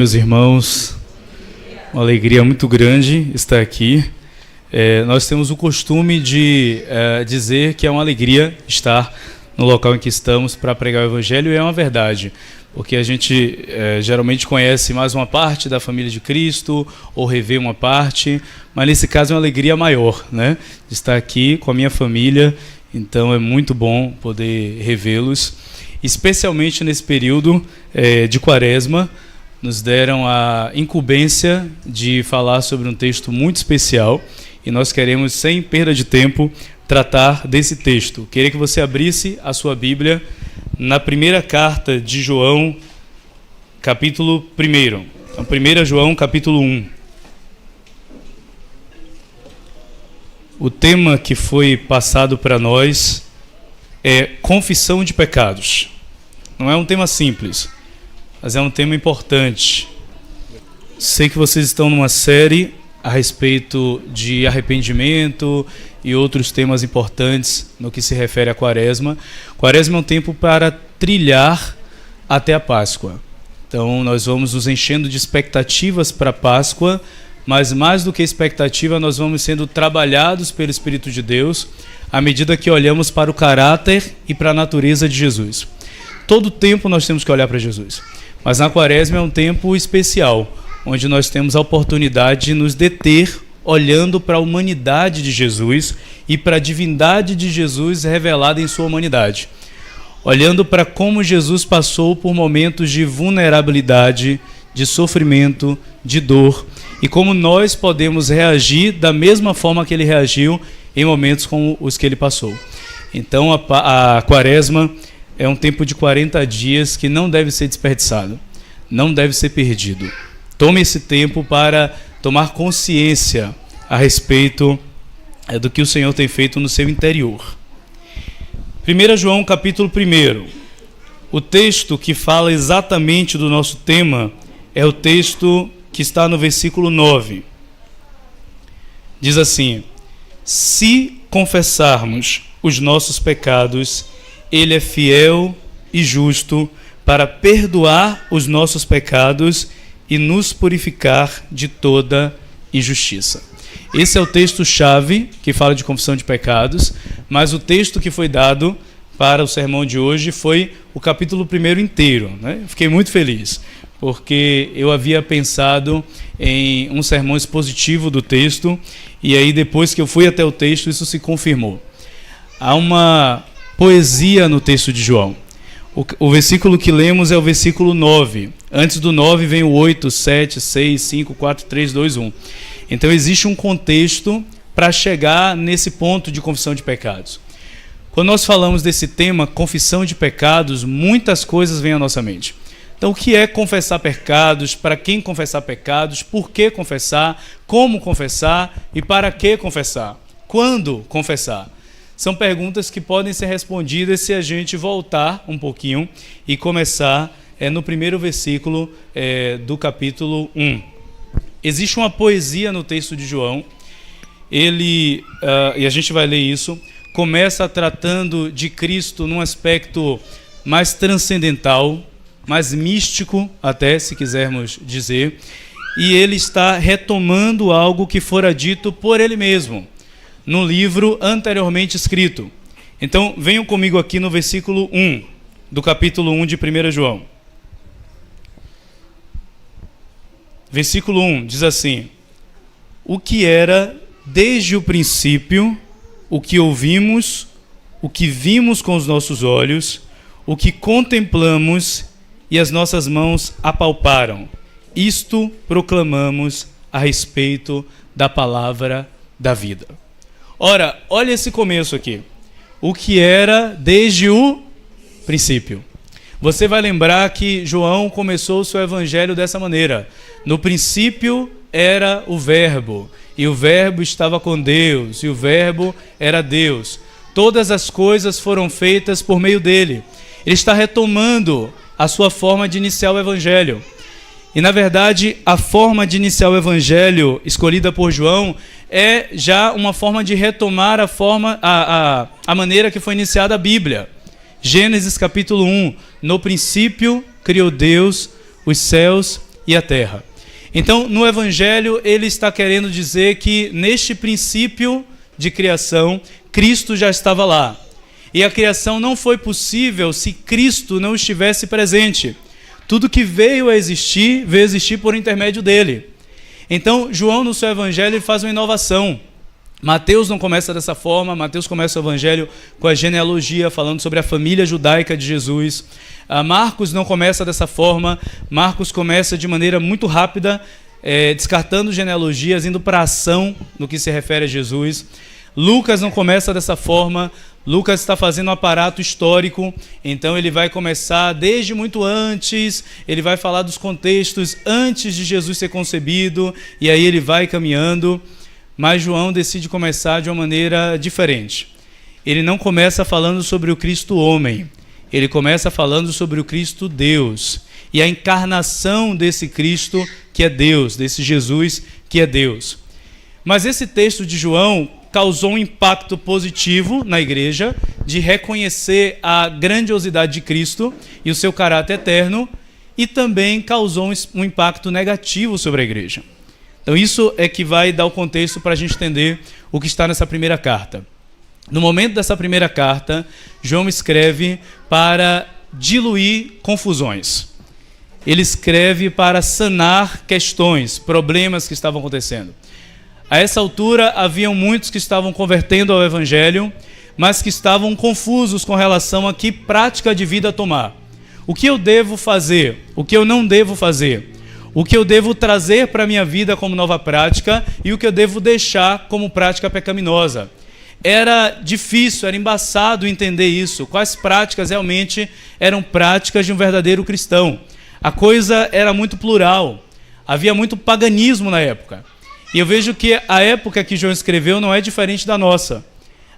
Meus irmãos, uma alegria muito grande estar aqui. Nós temos o costume de dizer que é uma alegria estar no local em que estamos para pregar o Evangelho, e é uma verdade, porque a gente geralmente conhece mais uma parte da família de Cristo, ou revê uma parte, mas nesse caso é uma alegria maior, né? De estar aqui com a minha família, então é muito bom poder revê-los, especialmente nesse período de Quaresma. Nos deram a incumbência de falar sobre um texto muito especial e nós queremos, sem perda de tempo, tratar desse texto. Queria que você abrisse a sua Bíblia na primeira carta de João, capítulo 1. Então, 1 João, capítulo 1. O tema que foi passado para nós é confissão de pecados. Não é um tema simples, mas é um tema importante. Sei que vocês estão numa série a respeito de arrependimento e outros temas importantes no que se refere à Quaresma. Quaresma é um tempo para trilhar até a Páscoa. Então nós vamos nos enchendo de expectativas para a Páscoa, mas mais do que expectativa, nós vamos sendo trabalhados pelo Espírito de Deus à medida que olhamos para o caráter e para a natureza de Jesus. Todo tempo nós temos que olhar para Jesus. Mas na Quaresma é um tempo especial, onde nós temos a oportunidade de nos deter olhando para a humanidade de Jesus e para a divindade de Jesus revelada em sua humanidade. Olhando para como Jesus passou por momentos de vulnerabilidade, de sofrimento, de dor, e como nós podemos reagir da mesma forma que ele reagiu em momentos como os que ele passou. Então a Quaresma é um tempo de 40 dias que não deve ser desperdiçado, não deve ser perdido. Tome esse tempo para tomar consciência a respeito do que o Senhor tem feito no seu interior. 1 João, capítulo 1. O texto que fala exatamente do nosso tema é o texto que está no versículo 9. Diz assim: se confessarmos os nossos pecados, Ele é fiel e justo para perdoar os nossos pecados e nos purificar de toda injustiça. Esse é o texto-chave que fala de confissão de pecados, mas o texto que foi dado para o sermão de hoje foi o capítulo 1 inteiro, né? Fiquei muito feliz, porque eu havia pensado em um sermão expositivo do texto, e aí depois que eu fui até o texto, isso se confirmou. Há uma poesia no texto de João. O versículo que lemos é o versículo 9. Antes do 9 vem o 8, 7, 6, 5, 4, 3, 2, 1. Então existe um contexto para chegar nesse ponto de confissão de pecados. Quando nós falamos desse tema, confissão de pecados, muitas coisas vêm à nossa mente. Então o que é confessar pecados? Para quem confessar pecados? Por que confessar? Como confessar? E para que confessar? Quando confessar? São perguntas que podem ser respondidas se a gente voltar um pouquinho e começar no primeiro versículo do capítulo 1. Existe uma poesia no texto de João, e a gente vai ler isso, começa tratando de Cristo num aspecto mais transcendental, mais místico até, se quisermos dizer, e ele está retomando algo que fora dito por ele mesmo no livro anteriormente escrito. Então, venham comigo aqui no versículo 1, do capítulo 1 de 1 João. Versículo 1 diz assim: o que era desde o princípio, o que ouvimos, o que vimos com os nossos olhos, o que contemplamos e as nossas mãos apalparam, isto proclamamos a respeito da palavra da vida. Ora, olha esse começo aqui. O que era desde o princípio. Você vai lembrar que João começou o seu evangelho dessa maneira. No princípio era o Verbo, e o Verbo estava com Deus, e o Verbo era Deus. Todas as coisas foram feitas por meio dele. Ele está retomando a sua forma de iniciar o evangelho. E, na verdade, a forma de iniciar o evangelho escolhida por João é já uma forma de retomar a maneira que foi iniciada a Bíblia. Gênesis capítulo 1. No princípio criou Deus os céus e a terra. Então, no Evangelho, ele está querendo dizer que neste princípio de criação, Cristo já estava lá. E a criação não foi possível se Cristo não estivesse presente. Tudo que veio a existir por intermédio dele. Então, João, no seu Evangelho, ele faz uma inovação. Mateus não começa dessa forma. Mateus começa o Evangelho com a genealogia, falando sobre a família judaica de Jesus. Marcos não começa dessa forma. Marcos começa de maneira muito rápida, descartando genealogias, indo para a ação no que se refere a Jesus. Lucas não começa dessa forma. Lucas está fazendo um aparato histórico, então ele vai começar desde muito antes, ele vai falar dos contextos antes de Jesus ser concebido, e aí ele vai caminhando. Mas João decide começar de uma maneira diferente. Ele não começa falando sobre o Cristo homem, ele começa falando sobre o Cristo Deus, e a encarnação desse Cristo que é Deus, desse Jesus que é Deus. Mas esse texto de João causou um impacto positivo na igreja, de reconhecer a grandiosidade de Cristo e o seu caráter eterno, e também causou um impacto negativo sobre a igreja. Então isso é que vai dar o contexto para a gente entender o que está nessa primeira carta. No momento dessa primeira carta, João escreve para diluir confusões. Ele escreve para sanar questões, problemas que estavam acontecendo. A essa altura, haviam muitos que estavam convertendo ao Evangelho, mas que estavam confusos com relação a que prática de vida tomar. O que eu devo fazer? O que eu não devo fazer? O que eu devo trazer para a minha vida como nova prática e o que eu devo deixar como prática pecaminosa? Era difícil, era embaçado entender isso. Quais práticas realmente eram práticas de um verdadeiro cristão? A coisa era muito plural. Havia muito paganismo na época. E eu vejo que a época que João escreveu não é diferente da nossa.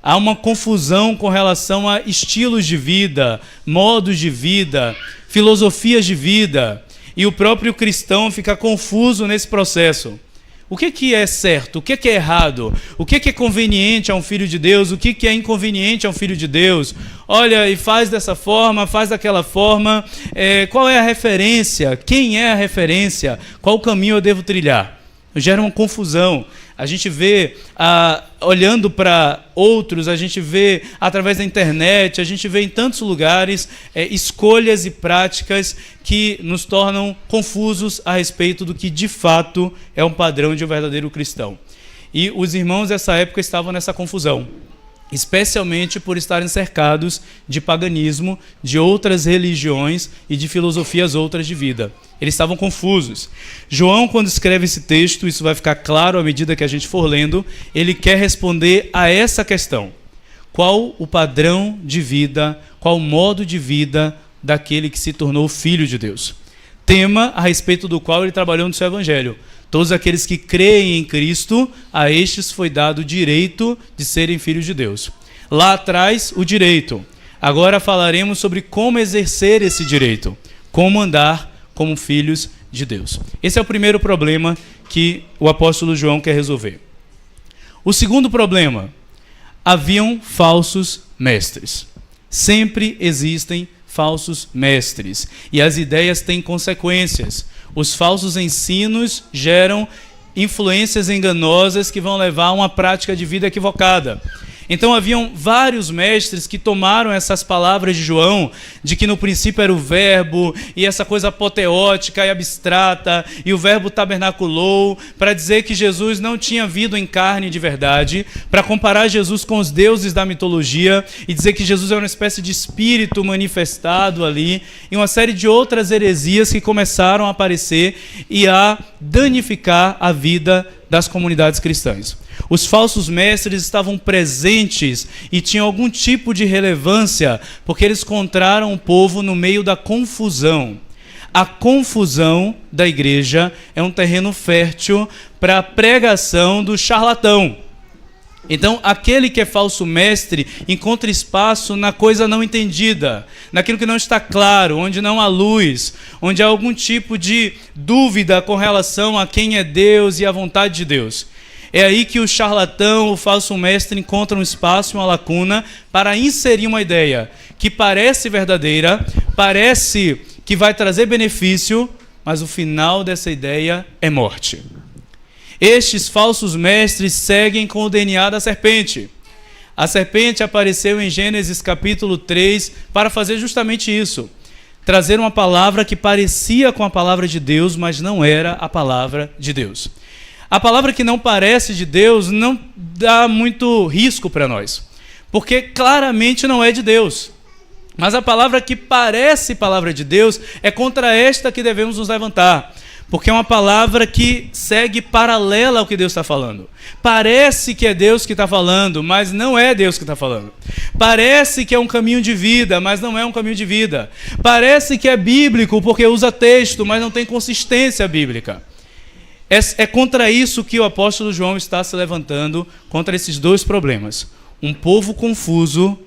Há uma confusão com relação a estilos de vida, modos de vida, filosofias de vida. E o próprio cristão fica confuso nesse processo. O que é certo? O que é errado? O que é conveniente a um filho de Deus? O que é inconveniente a um filho de Deus? Olha, e faz dessa forma, faz daquela forma. Qual é a referência? Quem é a referência? Qual caminho eu devo trilhar? Gera uma confusão. A gente vê, olhando para outros, a gente vê através da internet, a gente vê em tantos lugares escolhas e práticas que nos tornam confusos a respeito do que de fato é um padrão de um verdadeiro cristão. E os irmãos dessa época estavam nessa confusão, especialmente por estarem cercados de paganismo, de outras religiões e de filosofias outras de vida. Eles estavam confusos. João, quando escreve esse texto, isso vai ficar claro à medida que a gente for lendo, ele quer responder a essa questão. Qual o padrão de vida, qual o modo de vida daquele que se tornou filho de Deus? Tema a respeito do qual ele trabalhou no seu evangelho. Todos aqueles que creem em Cristo, a estes foi dado o direito de serem filhos de Deus. Lá atrás, o direito. Agora falaremos sobre como exercer esse direito, como andar como filhos de Deus. Esse é o primeiro problema que o apóstolo João quer resolver. O segundo problema: haviam falsos mestres. Sempre existem falsos mestres, e as ideias têm consequências. Os falsos ensinos geram influências enganosas que vão levar a uma prática de vida equivocada. Então haviam vários mestres que tomaram essas palavras de João, de que no princípio era o verbo, e essa coisa apoteótica e abstrata, e o verbo tabernaculou, para dizer que Jesus não tinha vindo em carne de verdade, para comparar Jesus com os deuses da mitologia, e dizer que Jesus é uma espécie de espírito manifestado ali, e uma série de outras heresias que começaram a aparecer e a danificar a vida das comunidades cristãs. Os falsos mestres estavam presentes e tinham algum tipo de relevância, porque eles encontraram o povo no meio da confusão. A confusão da igreja é um terreno fértil para a pregação do charlatão. Então, aquele que é falso mestre encontra espaço na coisa não entendida, naquilo que não está claro, onde não há luz, onde há algum tipo de dúvida com relação a quem é Deus e a vontade de Deus. É aí que o charlatão, o falso mestre, encontra um espaço, uma lacuna, para inserir uma ideia que parece verdadeira, parece que vai trazer benefício, mas o final dessa ideia é morte. Estes falsos mestres seguem com o DNA da serpente. A serpente apareceu em Gênesis capítulo 3 para fazer justamente isso. Trazer uma palavra que parecia com a palavra de Deus, mas não era a palavra de Deus. A palavra que não parece de Deus não dá muito risco para nós, porque claramente não é de Deus. Mas a palavra que parece palavra de Deus é contra esta que devemos nos levantar, porque é uma palavra que segue paralela ao que Deus está falando. Parece que é Deus que está falando, mas não é Deus que está falando. Parece que é um caminho de vida, mas não é um caminho de vida. Parece que é bíblico porque usa texto, mas não tem consistência bíblica. É contra isso que o apóstolo João está se levantando, contra esses dois problemas. Um povo confuso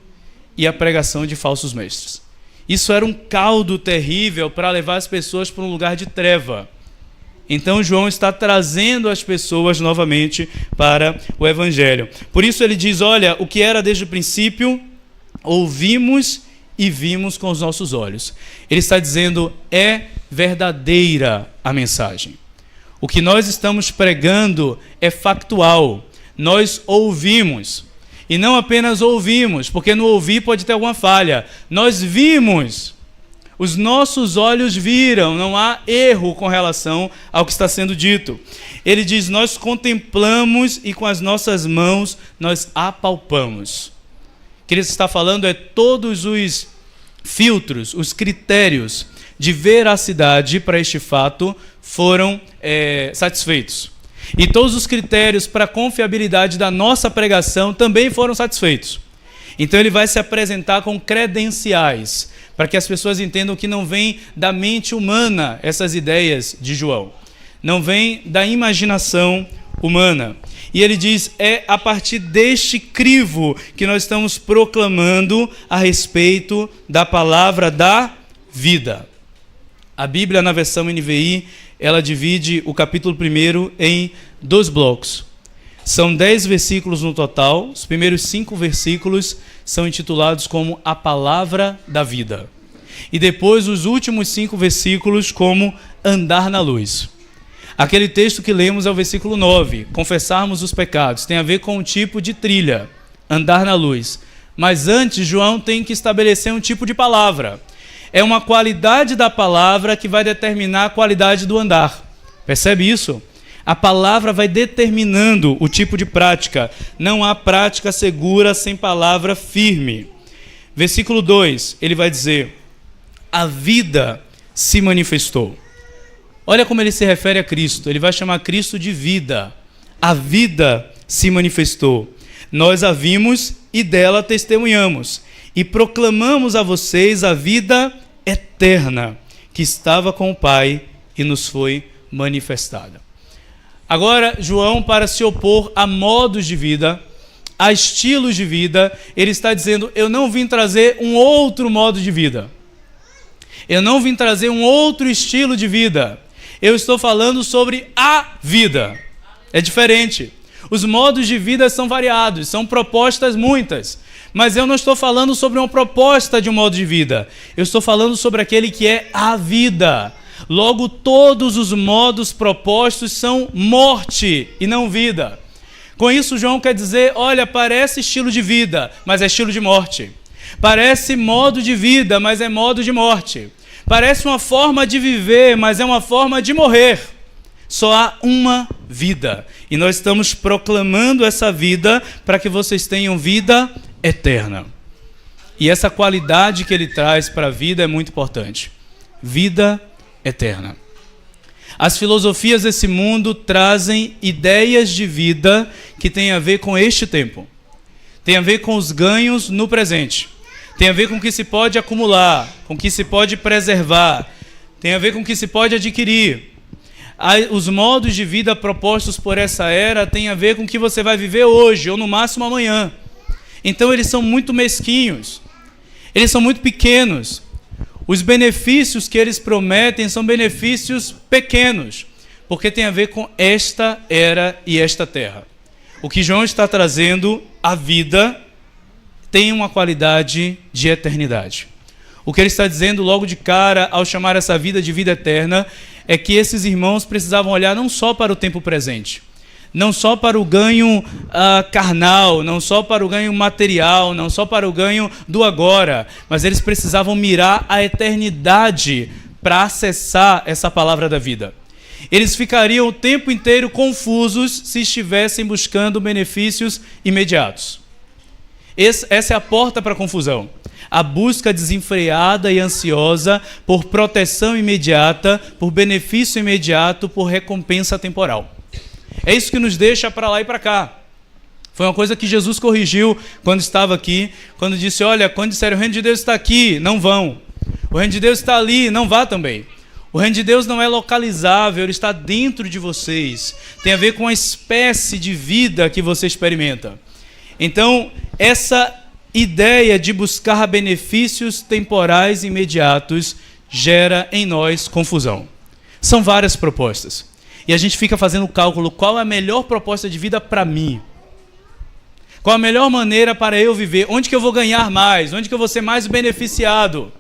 e a pregação de falsos mestres. Isso era um caldo terrível para levar as pessoas para um lugar de treva. Então João está trazendo as pessoas novamente para o Evangelho. Por isso ele diz, olha, o que era desde o princípio, ouvimos e vimos com os nossos olhos. Ele está dizendo, é verdadeira a mensagem. O que nós estamos pregando é factual. Nós ouvimos. E não apenas ouvimos, porque no ouvir pode ter alguma falha. Nós vimos. Os nossos olhos viram. Não há erro com relação ao que está sendo dito. Ele diz, nós contemplamos e com as nossas mãos nós apalpamos. O que ele está falando é todos os filtros, os critérios de veracidade para este fato foram satisfeitos. E todos os critérios para a confiabilidade da nossa pregação também foram satisfeitos. Então ele vai se apresentar com credenciais, para que as pessoas entendam que não vem da mente humana essas ideias de João. Não vem da imaginação humana. E ele diz, é a partir deste crivo que nós estamos proclamando a respeito da palavra da vida. A Bíblia, na versão NVI, ela divide o capítulo 1 em 2 blocos. São 10 versículos no total. Os primeiros 5 versículos são intitulados como a palavra da vida. E depois os últimos 5 versículos como andar na luz. Aquele texto que lemos é o versículo 9, confessarmos os pecados. Tem a ver com o tipo de trilha, andar na luz. Mas antes, João tem que estabelecer um tipo de palavra. É uma qualidade da palavra que vai determinar a qualidade do andar. Percebe isso? A palavra vai determinando o tipo de prática. Não há prática segura sem palavra firme. Versículo 2, ele vai dizer, a vida se manifestou. Olha como ele se refere a Cristo. Ele vai chamar Cristo de vida. A vida se manifestou. Nós a vimos e dela testemunhamos. E proclamamos a vocês a vida eterna que estava com o Pai e nos foi manifestada. Agora, João, para se opor a modos de vida, a estilos de vida, ele está dizendo, eu não vim trazer um outro modo de vida. Eu não vim trazer um outro estilo de vida. Eu estou falando sobre a vida. É diferente. Os modos de vida são variados, são propostas muitas. Mas eu não estou falando sobre uma proposta de um modo de vida. Eu estou falando sobre aquele que é a vida. Logo, todos os modos propostos são morte e não vida. Com isso, João quer dizer, olha, parece estilo de vida, mas é estilo de morte. Parece modo de vida, mas é modo de morte. Parece uma forma de viver, mas é uma forma de morrer. Só há uma vida. E nós estamos proclamando essa vida para que vocês tenham vida eterna. E essa qualidade que ele traz para a vida é muito importante. Vida eterna. As filosofias desse mundo trazem ideias de vida que têm a ver com este tempo. Tem a ver com os ganhos no presente. Tem a ver com o que se pode acumular, com o que se pode preservar. Tem a ver com o que se pode adquirir. Os modos de vida propostos por essa era têm a ver com o que você vai viver hoje, ou no máximo amanhã. Então eles são muito mesquinhos. Eles são muito pequenos. Os benefícios que eles prometem são benefícios pequenos, porque tem a ver com esta era e esta terra. O que João está trazendo, a vida, tem uma qualidade de eternidade. O que ele está dizendo logo de cara, ao chamar essa vida de vida eterna, é que esses irmãos precisavam olhar não só para o tempo presente, não só para o ganho carnal, não só para o ganho material, não só para o ganho do agora, mas eles precisavam mirar a eternidade para acessar essa palavra da vida. Eles ficariam o tempo inteiro confusos se estivessem buscando benefícios imediatos. Essa é a porta para a confusão. A busca desenfreada e ansiosa por proteção imediata, por benefício imediato, por recompensa temporal. É isso que nos deixa para lá e para cá. Foi uma coisa que Jesus corrigiu quando estava aqui, quando disse, olha, quando disseram o reino de Deus está aqui, não vão. O reino de Deus está ali, não vá também. O reino de Deus não é localizável, ele está dentro de vocês. Tem a ver com a espécie de vida que você experimenta. Então, essa ideia de buscar benefícios temporais imediatos gera em nós confusão. São várias propostas. E a gente fica fazendo o cálculo, qual é a melhor proposta de vida para mim? Qual a melhor maneira para eu viver? Onde que eu vou ganhar mais? Onde que eu vou ser mais beneficiado?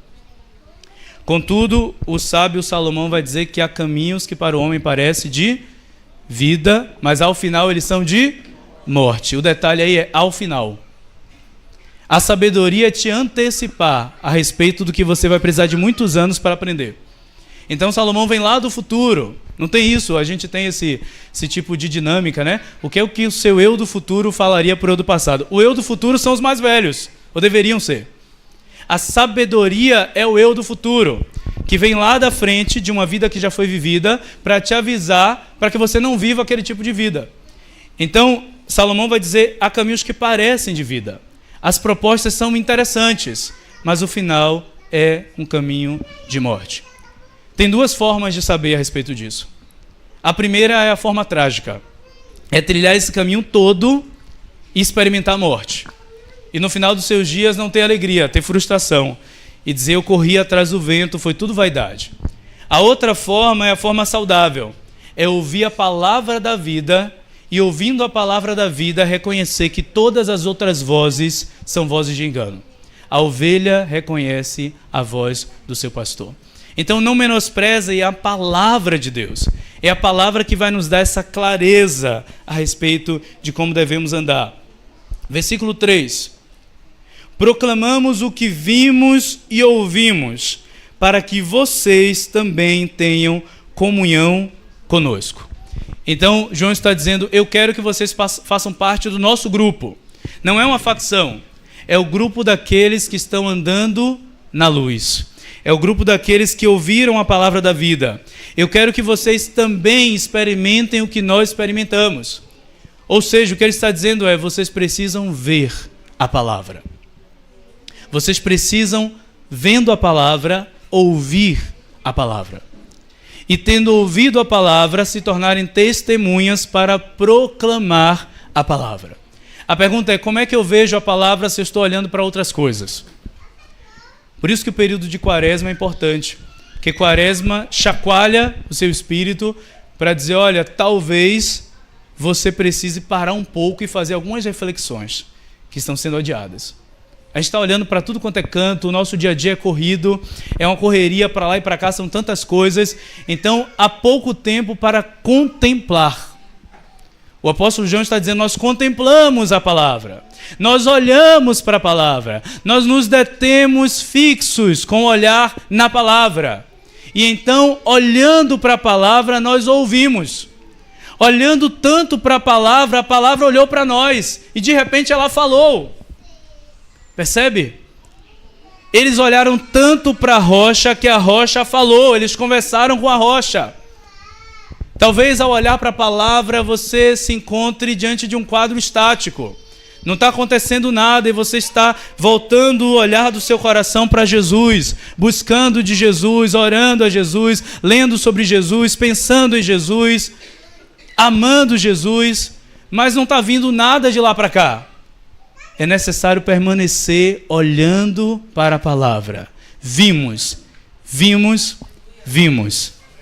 Contudo, o sábio Salomão vai dizer que há caminhos que para o homem parecem de vida, mas ao final eles são de morte. O detalhe aí é ao final. A sabedoria é te antecipar a respeito do que você vai precisar de muitos anos para aprender. Então Salomão vem lá do futuro. Não tem isso, a gente tem esse tipo de dinâmica, né? O que é o que o seu eu do futuro falaria para o eu do passado? O eu do futuro são os mais velhos, ou deveriam ser. A sabedoria é o eu do futuro, que vem lá da frente de uma vida que já foi vivida para te avisar para que você não viva aquele tipo de vida. Então, Salomão vai dizer, há caminhos que parecem de vida. As propostas são interessantes, mas o final é um caminho de morte. Tem duas formas de saber a respeito disso. A primeira é a forma trágica. É trilhar esse caminho todo e experimentar a morte. E no final dos seus dias não ter alegria, ter frustração. E dizer, eu corri atrás do vento, foi tudo vaidade. A outra forma é a forma saudável. É ouvir a palavra da vida e, ouvindo a palavra da vida, reconhecer que todas as outras vozes são vozes de engano. A ovelha reconhece a voz do seu pastor. Então não menospreze a palavra de Deus. É a palavra que vai nos dar essa clareza a respeito de como devemos andar. Versículo 3. Proclamamos o que vimos e ouvimos, para que vocês também tenham comunhão conosco. Então, João está dizendo, eu quero que vocês façam parte do nosso grupo. Não é uma facção, é o grupo daqueles que estão andando na luz. É o grupo daqueles que ouviram a palavra da vida. Eu quero que vocês também experimentem o que nós experimentamos. Ou seja, o que ele está dizendo é, vocês precisam ver a palavra. Vocês precisam, vendo a palavra, ouvir a palavra. E tendo ouvido a palavra, se tornarem testemunhas para proclamar a palavra. A pergunta é, como é que eu vejo a palavra se eu estou olhando para outras coisas? Por isso que o período de quaresma é importante. Porque quaresma chacoalha o seu espírito para dizer, olha, talvez você precise parar um pouco e fazer algumas reflexões que estão sendo adiadas. A gente está olhando para tudo quanto é canto, o nosso dia a dia é corrido, é uma correria para lá e para cá, são tantas coisas. Então, há pouco tempo para contemplar. O apóstolo João está dizendo, nós contemplamos a palavra, nós olhamos para a palavra, nós nos detemos fixos com o olhar na palavra. E então, olhando para a palavra, nós ouvimos. Olhando tanto para a palavra olhou para nós e de repente ela falou. Percebe? Eles olharam tanto para a rocha que a rocha falou, eles conversaram com a rocha. Talvez ao olhar para a palavra você se encontre diante de um quadro estático. Não está acontecendo nada e você está voltando o olhar do seu coração para Jesus, buscando de Jesus, orando a Jesus, lendo sobre Jesus, pensando em Jesus, amando Jesus, mas não está vindo nada de lá para cá. É necessário permanecer olhando para a palavra. Vimos.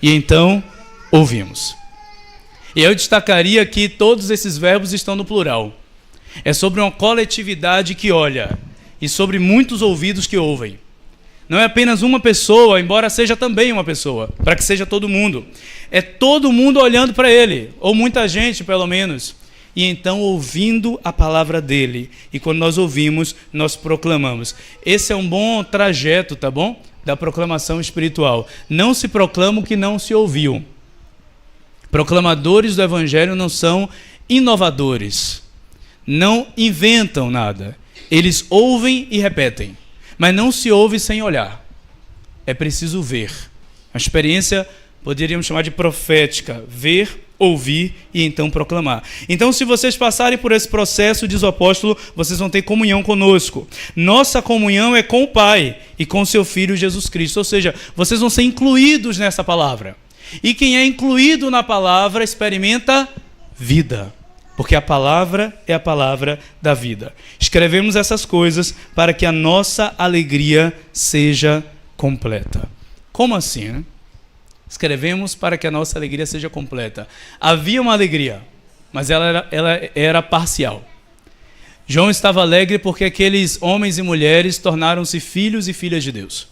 E então ouvimos. E eu destacaria que todos esses verbos estão no plural. É sobre uma coletividade que olha e sobre muitos ouvidos que ouvem. Não é apenas uma pessoa, embora seja também uma pessoa, para que seja todo mundo. É todo mundo olhando para ele, ou muita gente pelo menos, e então ouvindo a palavra dele. E quando nós ouvimos, nós proclamamos. Esse é um bom trajeto, tá bom? Da proclamação espiritual. Não se proclama o que não se ouviu. Proclamadores do evangelho não são inovadores, não inventam nada. Eles ouvem e repetem, mas não se ouve sem olhar. É preciso ver. A experiência poderíamos chamar de profética, ver, ouvir e então proclamar. Então, se vocês passarem por esse processo, diz o apóstolo, vocês vão ter comunhão conosco. Nossa comunhão é com o Pai e com seu Filho Jesus Cristo. Ou seja, vocês vão ser incluídos nessa palavra. E quem é incluído na palavra experimenta vida, porque a palavra é a palavra da vida. Escrevemos essas coisas para que a nossa alegria seja completa. Como assim, né? Escrevemos para que a nossa alegria seja completa. Havia uma alegria, mas ela era parcial. João estava alegre porque aqueles homens e mulheres tornaram-se filhos e filhas de Deus.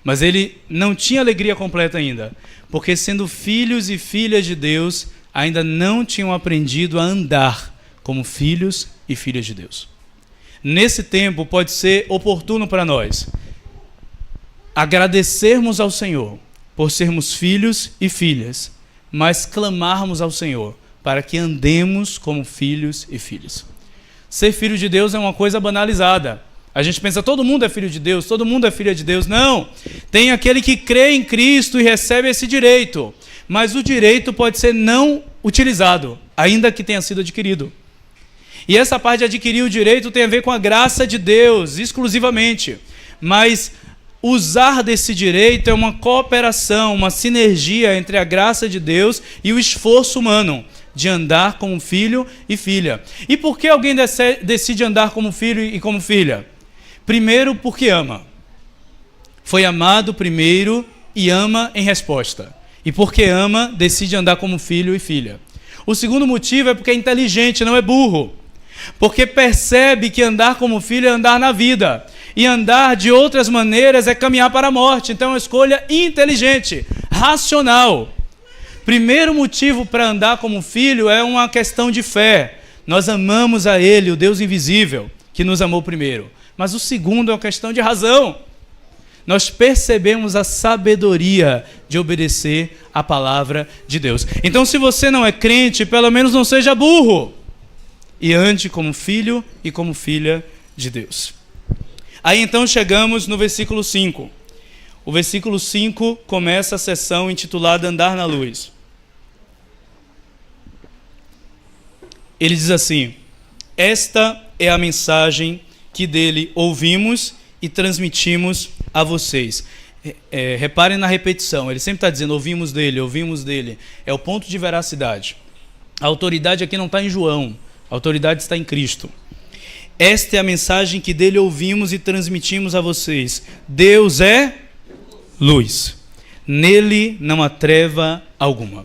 Mas ele não tinha alegria completa ainda, porque sendo filhos e filhas de Deus, ainda não tinham aprendido a andar como filhos e filhas de Deus. Nesse tempo pode ser oportuno para nós agradecermos ao Senhor por sermos filhos e filhas, mas clamarmos ao Senhor para que andemos como filhos e filhas. Ser filho de Deus é uma coisa banalizada. A gente pensa, todo mundo é filho de Deus, todo mundo é filha de Deus. Não, tem aquele que crê em Cristo e recebe esse direito, mas o direito pode ser não utilizado, ainda que tenha sido adquirido. E essa parte de adquirir o direito tem a ver com a graça de Deus, exclusivamente. Mas usar desse direito é uma cooperação, uma sinergia entre a graça de Deus e o esforço humano de andar como filho e filha. E por que alguém decide andar como filho e como filha? Primeiro, porque ama. Foi amado primeiro e ama em resposta. E porque ama, decide andar como filho e filha. O segundo motivo é porque é inteligente, não é burro. Porque percebe que andar como filho é andar na vida. E andar de outras maneiras é caminhar para a morte. Então é uma escolha inteligente, racional. Primeiro motivo para andar como filho é uma questão de fé. Nós amamos a Ele, o Deus invisível, que nos amou primeiro. Mas o segundo é uma questão de razão. Nós percebemos a sabedoria de obedecer à palavra de Deus. Então, se você não é crente, pelo menos não seja burro. E ande como filho e como filha de Deus. Aí então chegamos no versículo 5. O versículo 5 começa a sessão intitulada Andar na Luz. Ele diz assim: esta é a mensagem que dele ouvimos e transmitimos a vocês. Reparem na repetição, ele sempre está dizendo ouvimos dele. É o ponto de veracidade. A autoridade aqui não está em João, a autoridade está em Cristo. Esta é a mensagem que dele ouvimos e transmitimos a vocês. Deus é luz. Nele não há treva alguma.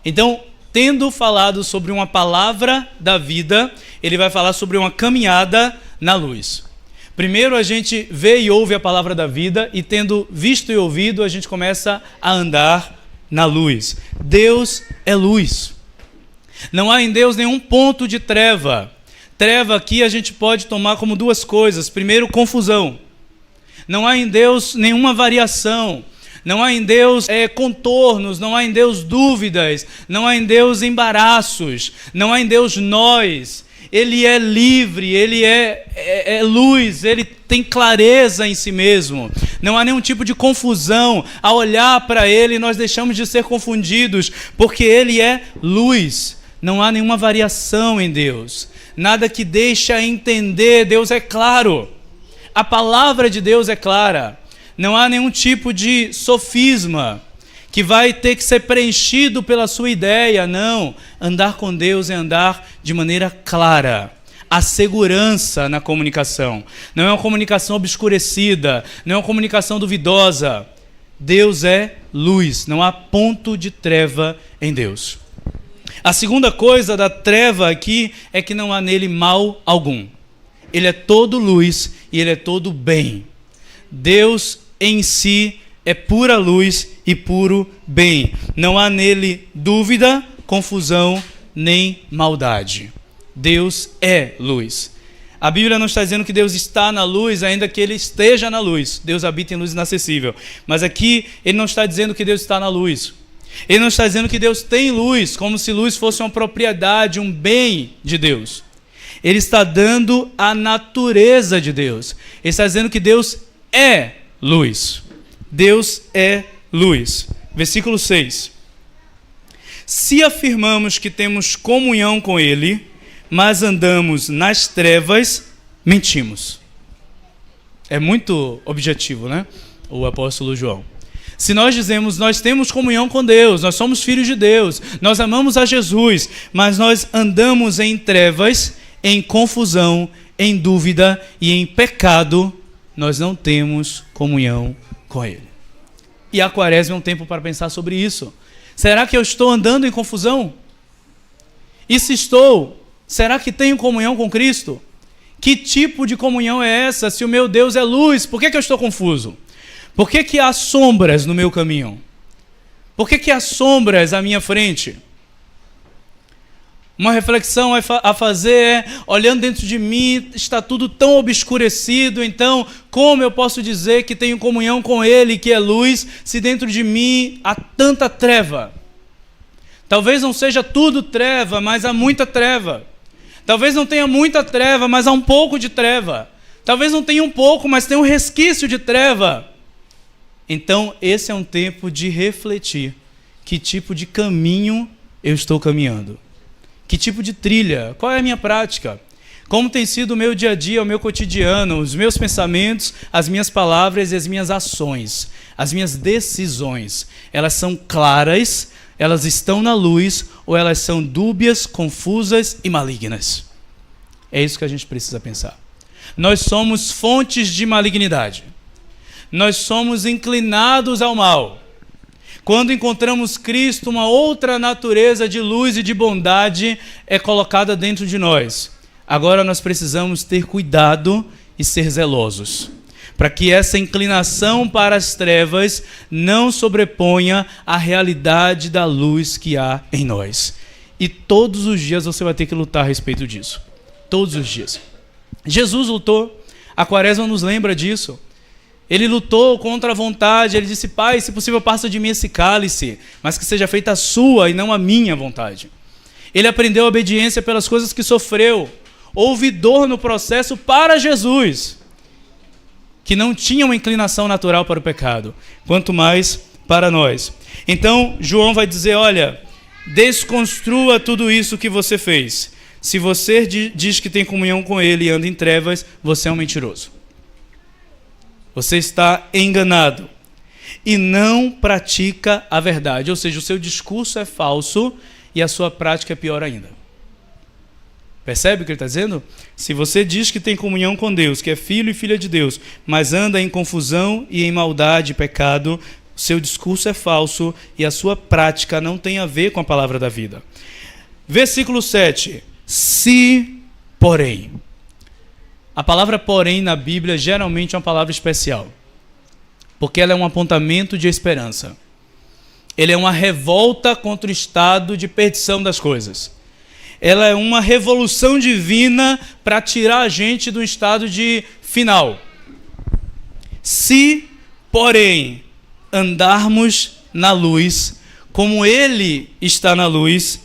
Então, tendo falado sobre uma palavra da vida, ele vai falar sobre uma caminhada na luz. Primeiro a gente vê e ouve a palavra da vida, e tendo visto e ouvido, a gente começa a andar na luz. Deus é luz. Não há em Deus nenhum ponto de treva. Treva aqui a gente pode tomar como duas coisas. Primeiro, confusão. Não há em Deus nenhuma variação. Não há em Deus contornos, não há em Deus dúvidas, não há em Deus embaraços, não há em Deus nós. Ele é livre, ele é luz, ele tem clareza em si mesmo. Não há nenhum tipo de confusão. Ao olhar para ele, nós deixamos de ser confundidos, porque ele é luz. Não há nenhuma variação em Deus. Nada que deixa entender. Deus é claro. A palavra de Deus é clara. Não há nenhum tipo de sofisma que vai ter que ser preenchido pela sua ideia. Não. Andar com Deus é andar de maneira clara. Há segurança na comunicação. Não é uma comunicação obscurecida. Não é uma comunicação duvidosa. Deus é luz. Não há ponto de treva em Deus. A segunda coisa da treva aqui é que não há nele mal algum. Ele é todo luz e ele é todo bem. Deus em si é pura luz e puro bem. Não há nele dúvida, confusão, nem maldade. Deus é luz. A Bíblia não está dizendo que Deus está na luz, ainda que ele esteja na luz. Deus habita em luz inacessível. Mas aqui ele não está dizendo que Deus está na luz. Ele não está dizendo que Deus tem luz, como se luz fosse uma propriedade, um bem de Deus. Ele está dando a natureza de Deus. Ele está dizendo que Deus é luz. Deus é luz. Versículo 6. Se afirmamos que temos comunhão com Ele, mas andamos nas trevas, mentimos. É muito objetivo, né? O apóstolo João. Se nós dizemos, nós temos comunhão com Deus, nós somos filhos de Deus, nós amamos a Jesus, mas nós andamos em trevas, em confusão, em dúvida e em pecado, nós não temos comunhão com Ele. E a quaresma é um tempo para pensar sobre isso. Será que eu estou andando em confusão? E se estou, será que tenho comunhão com Cristo? Que tipo de comunhão é essa? Se o meu Deus é luz, por que eu estou confuso? Por que há sombras no meu caminho? Por que há sombras à minha frente? Uma reflexão a fazer é, olhando dentro de mim, está tudo tão obscurecido, então como eu posso dizer que tenho comunhão com Ele, que é luz, se dentro de mim há tanta treva? Talvez não seja tudo treva, mas há muita treva. Talvez não tenha muita treva, mas há um pouco de treva. Talvez não tenha um pouco, mas tem um resquício de treva. Então, esse é um tempo de refletir. Que tipo de caminho eu estou caminhando? Que tipo de trilha? Qual é a minha prática? Como tem sido o meu dia a dia, o meu cotidiano, os meus pensamentos, as minhas palavras e as minhas ações, as minhas decisões? Elas são claras, elas estão na luz, ou elas são dúbias, confusas e malignas? É isso que a gente precisa pensar. Nós somos fontes de malignidade. Nós somos inclinados ao mal. Quando encontramos Cristo, uma outra natureza de luz e de bondade é colocada dentro de nós. Agora nós precisamos ter cuidado e ser zelosos, para que essa inclinação para as trevas não sobreponha a realidade da luz que há em nós. E todos os dias você vai ter que lutar a respeito disso. Todos os dias. Jesus lutou. A quaresma nos lembra disso. Ele lutou contra a vontade, ele disse, Pai, se possível passa de mim esse cálice, mas que seja feita a sua e não a minha vontade. Ele aprendeu a obediência pelas coisas que sofreu, houve dor no processo para Jesus, que não tinha uma inclinação natural para o pecado, quanto mais para nós. Então, João vai dizer, olha, desconstrua tudo isso que você fez. Se você diz que tem comunhão com Ele e anda em trevas, você é um mentiroso. Você está enganado e não pratica a verdade. Ou seja, o seu discurso é falso e a sua prática é pior ainda. Percebe o que ele está dizendo? Se você diz que tem comunhão com Deus, que é filho e filha de Deus, mas anda em confusão e em maldade e pecado, o seu discurso é falso e a sua prática não tem a ver com a palavra da vida. Versículo 7. Se, porém... A palavra porém na Bíblia geralmente é uma palavra especial, porque ela é um apontamento de esperança. Ela é uma revolta contra o estado de perdição das coisas. Ela é uma revolução divina para tirar a gente do estado de final. Se, porém, andarmos na luz, como Ele está na luz,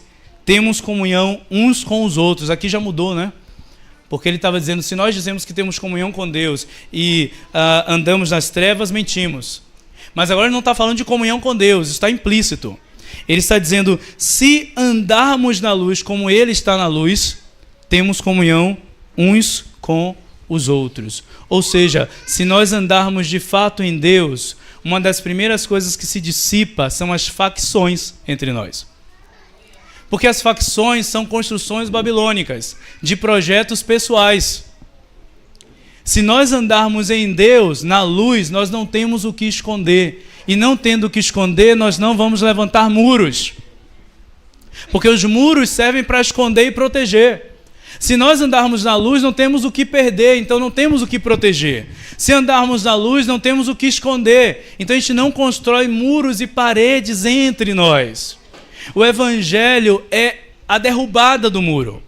temos comunhão uns com os outros. Aqui já mudou, né? Porque ele estava dizendo, se nós dizemos que temos comunhão com Deus e andamos nas trevas, mentimos. Mas agora ele não está falando de comunhão com Deus, está implícito. Ele está dizendo, se andarmos na luz como Ele está na luz, temos comunhão uns com os outros. Ou seja, se nós andarmos de fato em Deus, uma das primeiras coisas que se dissipa são as facções entre nós. Porque as facções são construções babilônicas, de projetos pessoais. Se nós andarmos em Deus, na luz, nós não temos o que esconder. E não tendo o que esconder, nós não vamos levantar muros. Porque os muros servem para esconder e proteger. Se nós andarmos na luz, não temos o que perder, então não temos o que proteger. Se andarmos na luz, não temos o que esconder, então a gente não constrói muros e paredes entre nós. O Evangelho é a derrubada do muro.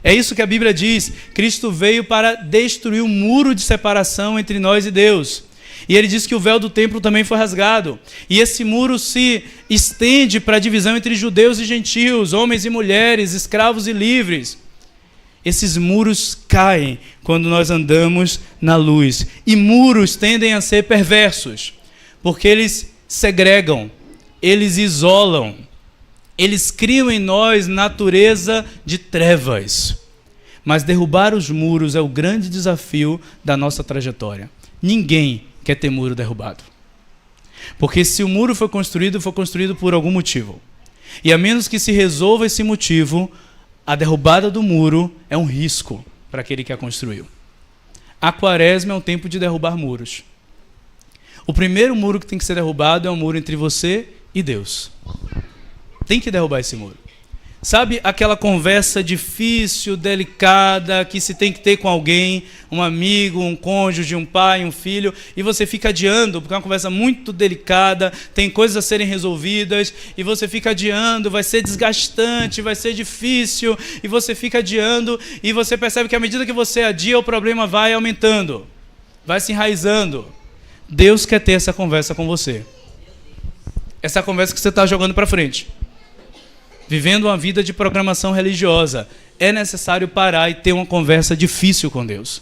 É isso que a Bíblia diz. Cristo veio para destruir o muro de separação entre nós e Deus. E ele diz que o véu do templo também foi rasgado. E esse muro se estende para a divisão entre judeus e gentios, homens e mulheres, escravos e livres. Esses muros caem quando nós andamos na luz. E muros tendem a ser perversos, porque eles segregam, eles isolam, eles criam em nós natureza de trevas. Mas derrubar os muros é o grande desafio da nossa trajetória. Ninguém quer ter muro derrubado. Porque se o muro foi construído por algum motivo. E a menos que se resolva esse motivo, a derrubada do muro é um risco para aquele que a construiu. A Quaresma é um tempo de derrubar muros. O primeiro muro que tem que ser derrubado é o muro entre você e Deus. Tem que derrubar esse muro. Sabe aquela conversa difícil, delicada, que se tem que ter com alguém, um amigo, um cônjuge, um pai, um filho, e você fica adiando, porque é uma conversa muito delicada, tem coisas a serem resolvidas, e você fica adiando, vai ser desgastante, vai ser difícil, e você fica adiando, e você percebe que à medida que você adia, o problema vai aumentando, vai se enraizando. Deus quer ter essa conversa com você. Essa conversa que você está jogando para frente. Vivendo uma vida de programação religiosa, é necessário parar e ter uma conversa difícil com Deus.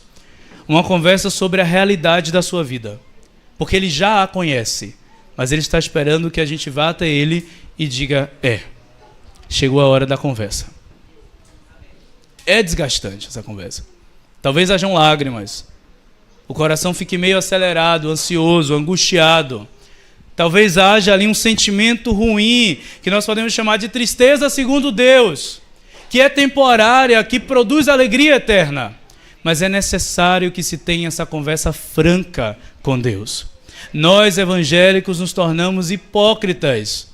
Uma conversa sobre a realidade da sua vida. Porque Ele já a conhece, mas Ele está esperando que a gente vá até Ele e diga, chegou a hora da conversa. É desgastante essa conversa. Talvez hajam lágrimas. O coração fique meio acelerado, ansioso, angustiado. Talvez haja ali um sentimento ruim, que nós podemos chamar de tristeza segundo Deus, que é temporária, que produz alegria eterna. Mas é necessário que se tenha essa conversa franca com Deus. Nós, evangélicos, nos tornamos hipócritas,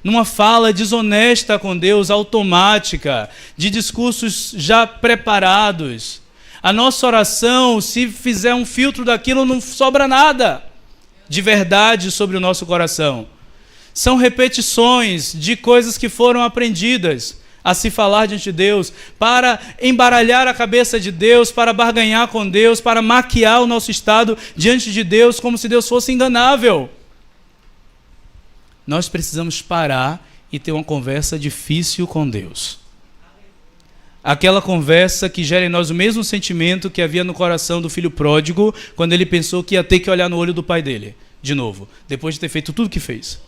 numa fala desonesta com Deus, automática, de discursos já preparados. A nossa oração, se fizer um filtro daquilo, não sobra nada de verdade sobre o nosso coração. São repetições de coisas que foram aprendidas a se falar diante de Deus, para embaralhar a cabeça de Deus, para barganhar com Deus, para maquiar o nosso estado diante de Deus, como se Deus fosse enganável. Nós precisamos parar e ter uma conversa difícil com Deus. Aquela conversa que gera em nós o mesmo sentimento que havia no coração do filho pródigo, quando ele pensou que ia ter que olhar no olho do pai dele, de novo, depois de ter feito tudo o que fez.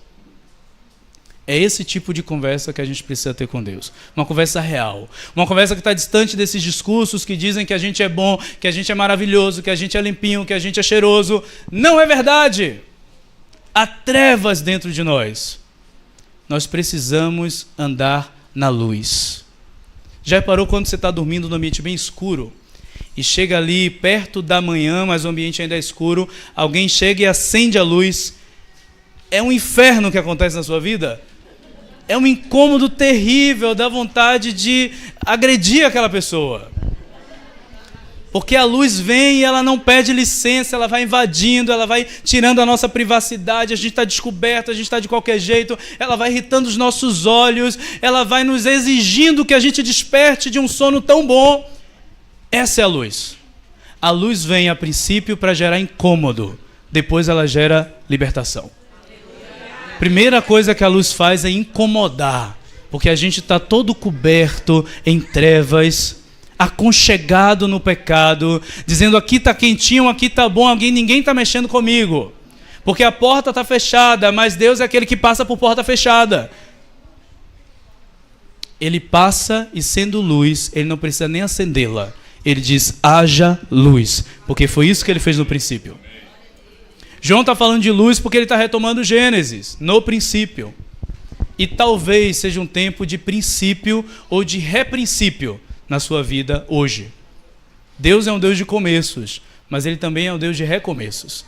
É esse tipo de conversa que a gente precisa ter com Deus. Uma conversa real. Uma conversa que está distante desses discursos que dizem que a gente é bom, que a gente é maravilhoso, que a gente é limpinho, que a gente é cheiroso. Não é verdade! Há trevas dentro de nós. Nós precisamos andar na luz. Já reparou quando você está dormindo num ambiente bem escuro e chega ali perto da manhã, mas o ambiente ainda é escuro, alguém chega e acende a luz? É um inferno que acontece na sua vida? É um incômodo terrível, dá vontade de agredir aquela pessoa. Porque a luz vem e ela não pede licença, ela vai invadindo, ela vai tirando a nossa privacidade, a gente está descoberto, a gente está de qualquer jeito, ela vai irritando os nossos olhos, ela vai nos exigindo que a gente desperte de um sono tão bom. Essa é a luz. A luz vem a princípio para gerar incômodo, depois ela gera libertação. Primeira coisa que a luz faz é incomodar, porque a gente está todo coberto em trevas, aconchegado no pecado, dizendo aqui está quentinho, aqui está bom, ninguém está mexendo comigo, porque a porta está fechada, mas Deus é aquele que passa por porta fechada. Ele passa e sendo luz, ele não precisa nem acendê-la. Ele diz, haja luz, porque foi isso que ele fez no princípio. João está falando de luz porque ele está retomando Gênesis, no princípio. E talvez seja um tempo de princípio ou de reprincípio na sua vida hoje. Deus é um Deus de começos, mas Ele também é um Deus de recomeços.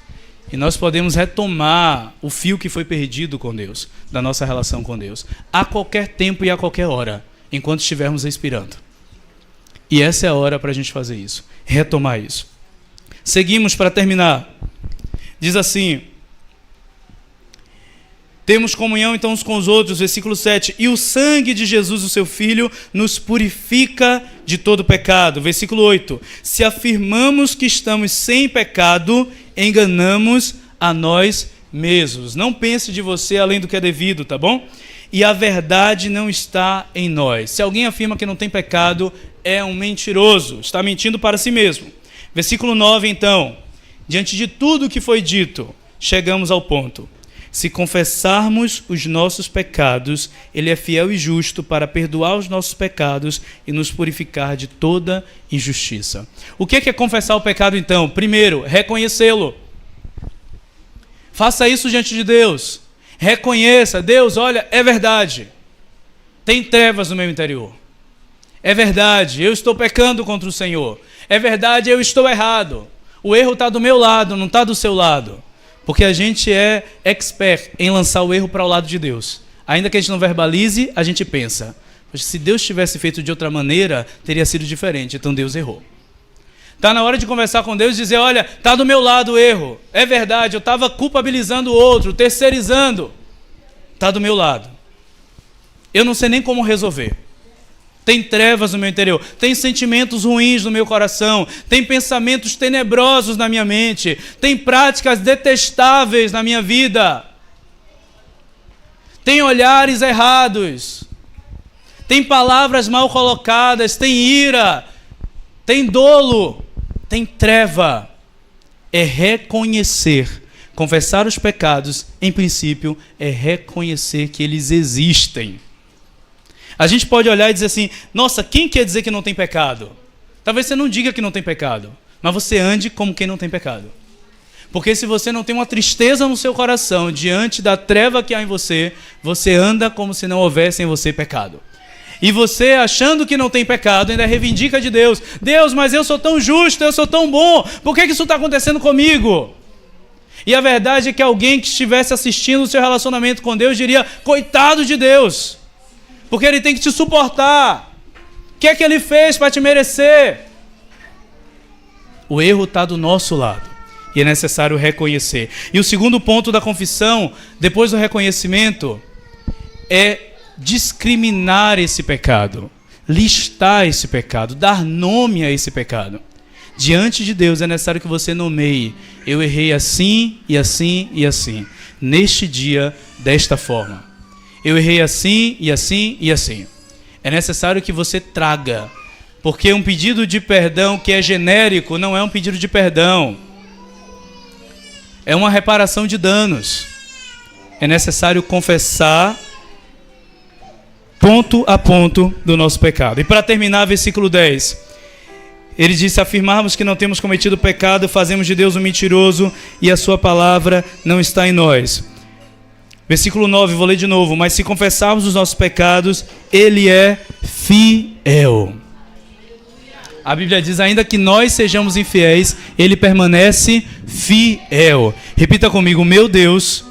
E nós podemos retomar o fio que foi perdido com Deus, da nossa relação com Deus, a qualquer tempo e a qualquer hora, enquanto estivermos respirando. E essa é a hora para a gente fazer isso, retomar isso. Seguimos para terminar. Diz assim: temos comunhão então uns com os outros, versículo 7. E o sangue de Jesus, o seu Filho, nos purifica de todo pecado. Versículo 8. Se afirmamos que estamos sem pecado, enganamos a nós mesmos. Não pense de você além do que é devido, tá bom? E a verdade não está em nós. Se alguém afirma que não tem pecado, é um mentiroso, está mentindo para si mesmo. Versículo 9 então. Diante de tudo o que foi dito, chegamos ao ponto. Se confessarmos os nossos pecados, Ele é fiel e justo para perdoar os nossos pecados e nos purificar de toda injustiça. O que é confessar o pecado, então? Primeiro, reconhecê-lo. Faça isso diante de Deus. Reconheça, Deus, olha, é verdade. Tem trevas no meu interior. É verdade, eu estou pecando contra o Senhor. É verdade, eu estou errado. O erro está do meu lado, não está do seu lado. Porque a gente é expert em lançar o erro para o lado de Deus. Ainda que a gente não verbalize, a gente pensa. Se Deus tivesse feito de outra maneira, teria sido diferente. Então Deus errou. Está na hora de conversar com Deus e dizer, olha, está do meu lado o erro. É verdade, eu estava culpabilizando o outro, terceirizando. Está do meu lado. Eu não sei nem como resolver. Tem trevas no meu interior, tem sentimentos ruins no meu coração, tem pensamentos tenebrosos na minha mente, tem práticas detestáveis na minha vida, tem olhares errados, tem palavras mal colocadas, tem ira, tem dolo, tem treva. É reconhecer, confessar os pecados, em princípio, é reconhecer que eles existem. A gente pode olhar e dizer assim, nossa, quem quer dizer que não tem pecado? Talvez você não diga que não tem pecado, mas você ande como quem não tem pecado. Porque se você não tem uma tristeza no seu coração diante da treva que há em você, você anda como se não houvesse em você pecado. E você, achando que não tem pecado, ainda reivindica de Deus. Deus, mas eu sou tão justo, eu sou tão bom, por que isso está acontecendo comigo? E a verdade é que alguém que estivesse assistindo o seu relacionamento com Deus diria, coitado de Deus. Porque Ele tem que te suportar. O que é que Ele fez para te merecer? O erro está do nosso lado. E é necessário reconhecer. E o segundo ponto da confissão, depois do reconhecimento, é discriminar esse pecado. Listar esse pecado. Dar nome a esse pecado. Diante de Deus é necessário que você nomeie. Eu errei assim, e assim, e assim. Neste dia, desta forma. Eu errei assim, e assim, e assim. É necessário que você traga. Porque um pedido de perdão que é genérico não é um pedido de perdão. É uma reparação de danos. É necessário confessar ponto a ponto do nosso pecado. E para terminar, versículo 10. Ele disse, afirmarmos que não temos cometido pecado, fazemos de Deus um mentiroso e a sua palavra não está em nós. Versículo 9, vou ler de novo. Mas se confessarmos os nossos pecados, Ele é fiel. A Bíblia diz, ainda que nós sejamos infiéis, Ele permanece fiel. Repita comigo, meu Deus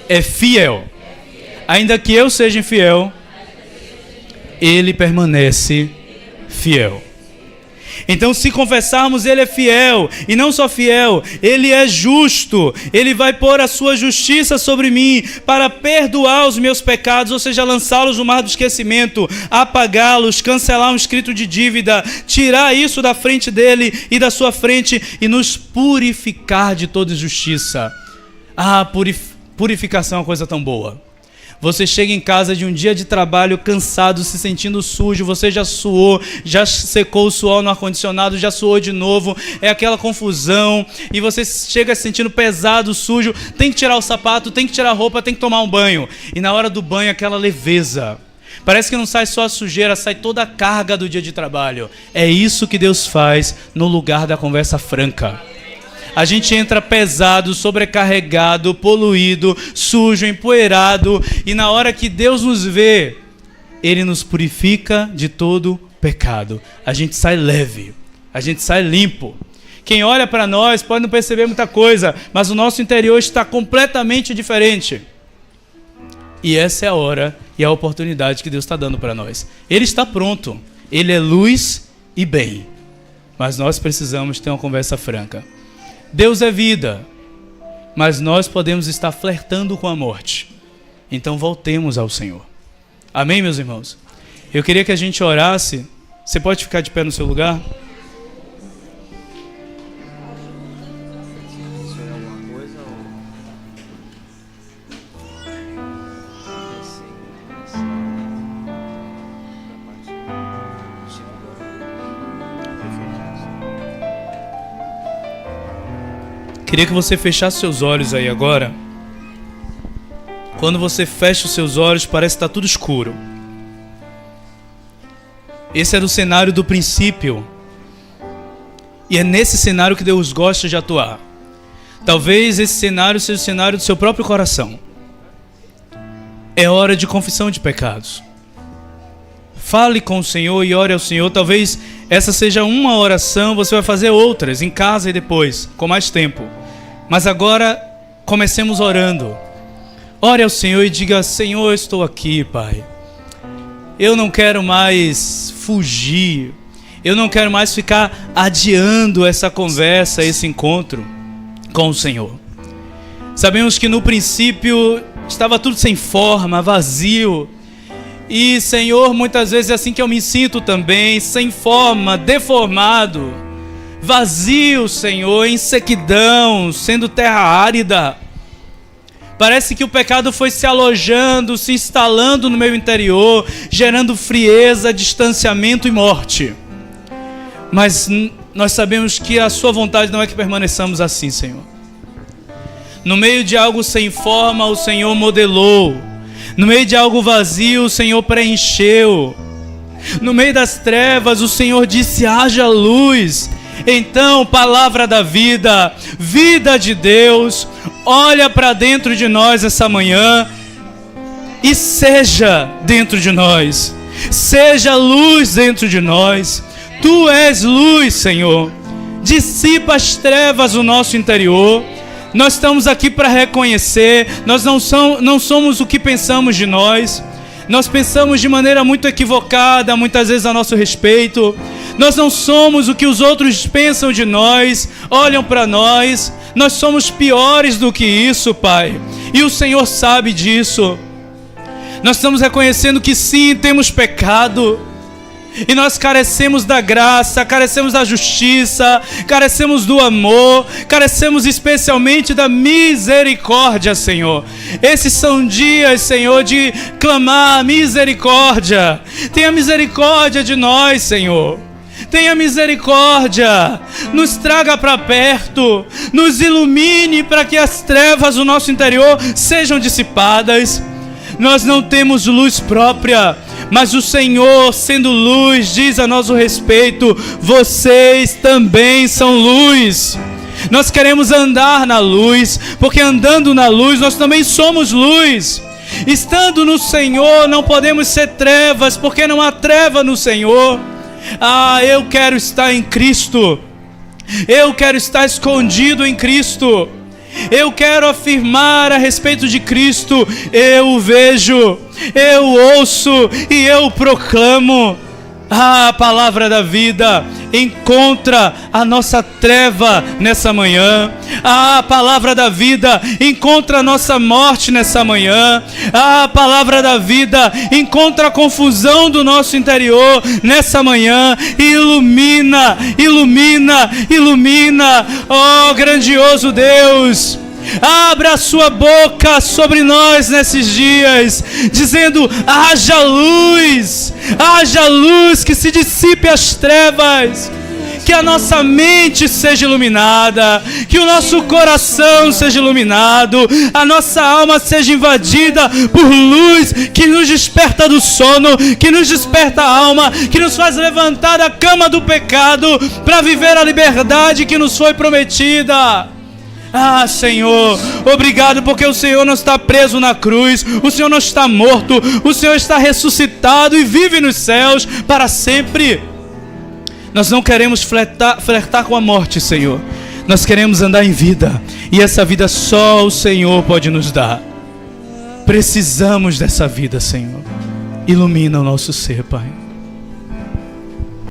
é fiel. Ainda que eu seja infiel, Ele permanece fiel. Então, se confessarmos, Ele é fiel, e não só fiel, Ele é justo, Ele vai pôr a sua justiça sobre mim, para perdoar os meus pecados, ou seja, lançá-los no mar do esquecimento, apagá-los, cancelar um escrito de dívida, tirar isso da frente dEle e da sua frente, e nos purificar de toda injustiça. Ah, purificação é uma coisa tão boa. Você chega em casa de um dia de trabalho cansado, se sentindo sujo, você já suou, já secou o suor no ar-condicionado, já suou de novo, é aquela confusão, e você chega se sentindo pesado, sujo, tem que tirar o sapato, tem que tirar a roupa, tem que tomar um banho. E na hora do banho, aquela leveza. Parece que não sai só a sujeira, sai toda a carga do dia de trabalho. É isso que Deus faz no lugar da conversa franca. A gente entra pesado, sobrecarregado, poluído, sujo, empoeirado, e na hora que Deus nos vê, Ele nos purifica de todo pecado. A gente sai leve, a gente sai limpo. Quem olha para nós pode não perceber muita coisa, mas o nosso interior está completamente diferente. E essa é a hora e a oportunidade que Deus está dando para nós. Ele está pronto, Ele é luz e bem. Mas nós precisamos ter uma conversa franca. Deus é vida, mas nós podemos estar flertando com a morte. Então voltemos ao Senhor. Amém, meus irmãos? Eu queria que a gente orasse. Você pode ficar de pé no seu lugar? Queria que você fechasse seus olhos aí agora. Quando você fecha os seus olhos, parece que está tudo escuro. Esse era o cenário do princípio. E é nesse cenário que Deus gosta de atuar. Talvez esse cenário seja o cenário do seu próprio coração. É hora de confissão de pecados. Fale com o Senhor e ore ao Senhor. Talvez essa seja uma oração, você vai fazer outras em casa e depois, com mais tempo. Mas agora, comecemos orando. Ore ao Senhor e diga: Senhor, eu estou aqui, Pai. Eu não quero mais fugir. Eu não quero mais ficar adiando essa conversa, esse encontro com o Senhor. Sabemos que no princípio estava tudo sem forma, vazio. E, Senhor, muitas vezes é assim que eu me sinto também, sem forma, deformado. Vazio, Senhor, em sequidão, sendo terra árida. Parece que o pecado foi se alojando, se instalando no meu interior, gerando frieza, distanciamento e morte. Mas nós sabemos que a sua vontade não é que permaneçamos assim, Senhor. No meio de algo sem forma, o Senhor modelou. No meio de algo vazio, o Senhor preencheu. No meio das trevas, o Senhor disse: haja luz. Então, palavra da vida, vida de Deus, olha para dentro de nós essa manhã e seja dentro de nós, seja luz dentro de nós. Tu és luz, Senhor. Dissipa as trevas do nosso interior. Nós estamos aqui para reconhecer, nós não somos o que pensamos de nós. Nós pensamos de maneira muito equivocada, muitas vezes a nosso respeito. Nós não somos o que os outros pensam de nós, olham para nós. Nós somos piores do que isso, Pai. E o Senhor sabe disso. Nós estamos reconhecendo que sim, temos pecado. E nós carecemos da graça, carecemos da justiça, carecemos do amor, carecemos especialmente da misericórdia, Senhor. Esses são dias, Senhor, de clamar misericórdia. Tenha misericórdia de nós, Senhor. Tenha misericórdia, nos traga para perto, nos ilumine para que as trevas do nosso interior sejam dissipadas. Nós não temos luz própria, mas o Senhor, sendo luz, diz a nosso respeito: vocês também são luz. Nós queremos andar na luz, porque andando na luz nós também somos luz. Estando no Senhor não podemos ser trevas, porque não há treva no Senhor. Eu quero estar em Cristo. Eu quero estar escondido em Cristo. Eu quero afirmar a respeito de Cristo. Eu o vejo, eu ouço e eu proclamo. A palavra da vida encontra a nossa treva nessa manhã. A palavra da vida encontra a nossa morte nessa manhã. A palavra da vida encontra a confusão do nosso interior nessa manhã. Ilumina, ilumina, ilumina. Oh, grandioso Deus! Abra a sua boca sobre nós nesses dias, dizendo: haja luz que se dissipe as trevas, que a nossa mente seja iluminada, que o nosso coração seja iluminado, a nossa alma seja invadida por luz que nos desperta do sono, que nos desperta a alma, que nos faz levantar da cama do pecado para viver a liberdade que nos foi prometida. Senhor, obrigado porque o Senhor não está preso na cruz, o Senhor não está morto, o Senhor está ressuscitado e vive nos céus para sempre. Nós não queremos flertar com a morte, Senhor. Nós queremos andar em vida, e essa vida só o Senhor pode nos dar. Precisamos dessa vida, Senhor. Ilumina o nosso ser, Pai.